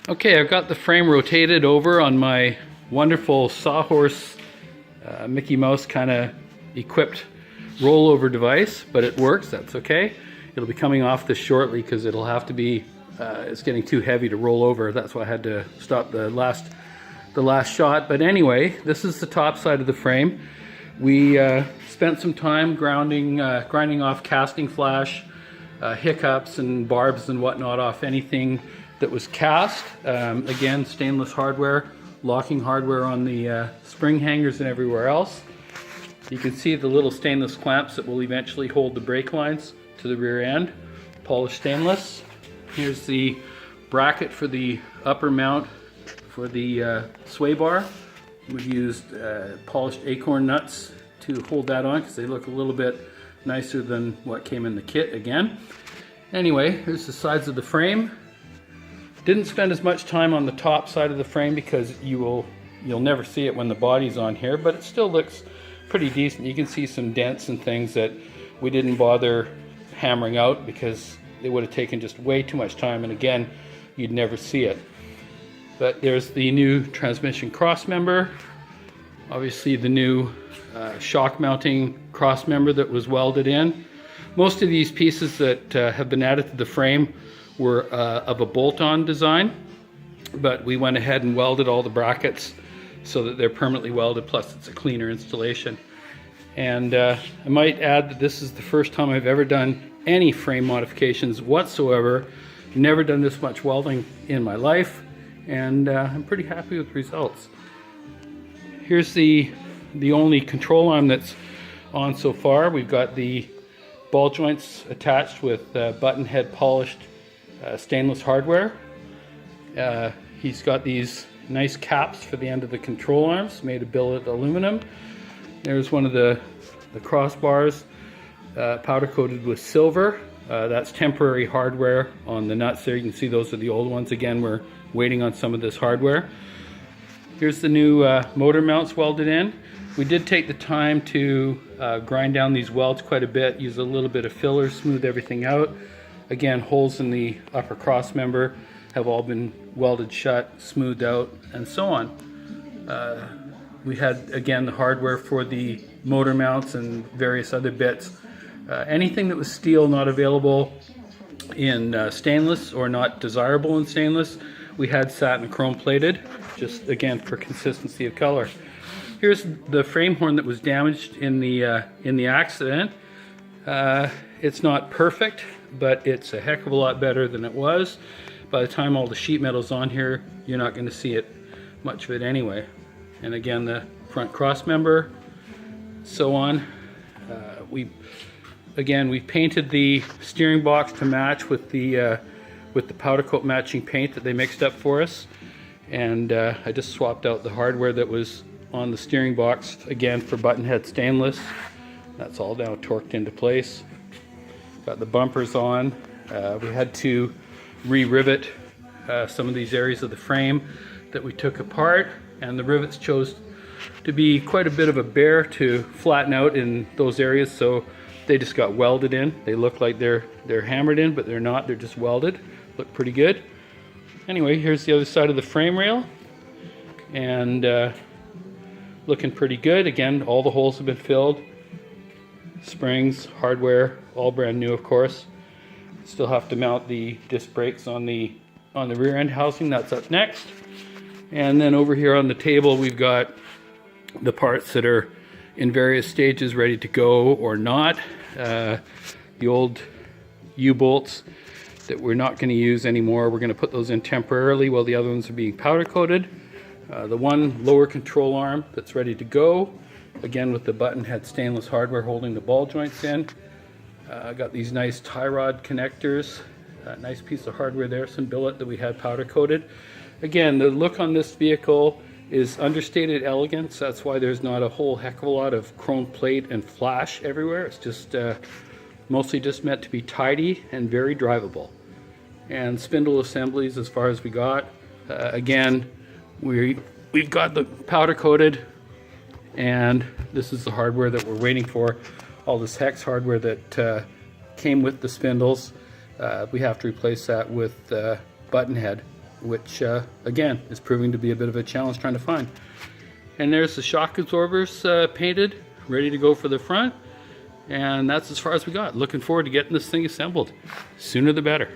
Okay, I've got the frame rotated over on my wonderful Sawhorse Mickey Mouse kind of equipped rollover device, but it works, that's okay. It'll be coming off this shortly because it'll have to be, it's getting too heavy to roll over. That's why I had to stop the last shot. But anyway, this is the top side of the frame. We spent some time grinding off casting flash, hiccups and barbs and whatnot off anything that was cast. Again, stainless hardware, locking hardware on the spring hangers and everywhere else. You can see the little stainless clamps that will eventually hold the brake lines to the rear end, polished stainless. Here's the bracket for the upper mount for the sway bar. We've used polished acorn nuts to hold that on because they look a little bit nicer than what came in the kit again. Anyway, here's the sides of the frame. Didn't spend as much time on the top side of the frame because you'll never see it when the body's on here, but it still looks pretty decent. You can see some dents and things that we didn't bother hammering out because they would have taken just way too much time, and again, you'd never see it. But there's the new transmission cross member, obviously the new shock mounting cross member that was welded in. Most of these pieces that have been added to the frame were of a bolt-on design, but we went ahead and welded all the brackets so that they're permanently welded, plus it's a cleaner installation. And I might add that this is the first time I've ever done any frame modifications whatsoever. Never done this much welding in my life, and I'm pretty happy with the results. Here's the only control arm that's on so far. We've got the ball joints attached with button head polished stainless hardware. He's got these nice caps for the end of the control arms made of billet aluminum. There's one of the crossbars powder coated with silver. That's temporary hardware on the nuts there. You can see those are the old ones. Again, we're waiting on some of this hardware. Here's the new motor mounts welded in. We did take the time to grind down these welds quite a bit, use a little bit of filler, smooth everything out. Again, holes in the upper cross member have all been welded shut, smoothed out, and so on. We had, again, the hardware for the motor mounts and various other bits. Anything that was steel not available in stainless or not desirable in stainless, we had satin chrome plated, just again for consistency of color. Here's the frame horn that was damaged in the accident. It's not perfect, but it's a heck of a lot better than it was. By the time all the sheet metal's on here, you're not going to see it, much of it anyway. And again, the front cross member, so on. We painted the steering box to match with the powder coat matching paint that they mixed up for us. And I just swapped out the hardware that was on the steering box, again for button head stainless. That's all now torqued into place. Got the bumpers on. We had to re-rivet some of these areas of the frame that we took apart, and the rivets chose to be quite a bit of a bear to flatten out in those areas, so they just got welded in. They look like they're hammered in, but they're not. They're just welded. Look pretty good. Anyway, here's the other side of the frame rail, and looking pretty good. Again, all the holes have been filled. Springs, hardware, all brand new, of course. Still have to mount the disc brakes on the rear end housing. That's up next. And then over here on the table, we've got the parts that are in various stages ready to go or not. The old U-bolts that we're not going to use anymore, we're going to put those in temporarily while the other ones are being powder coated. The one lower control arm that's ready to go, again with the button head stainless hardware holding the ball joints in. Got these nice tie rod connectors, nice piece of hardware there, some billet that we had powder coated. Again, the look on this vehicle is understated elegance. That's why there's not a whole heck of a lot of chrome plate and flash everywhere. It's just mostly just meant to be tidy and very drivable. And spindle assemblies as far as we got. Again, we've got the powder coated, and this is the hardware that we're waiting for. All this hex hardware that came with the spindles, we have to replace that with button head. which again is proving to be a bit of a challenge trying to find. And there's the shock absorbers painted, ready to go for the front. And that's as far as we got. Looking forward to getting this thing assembled. Sooner the better.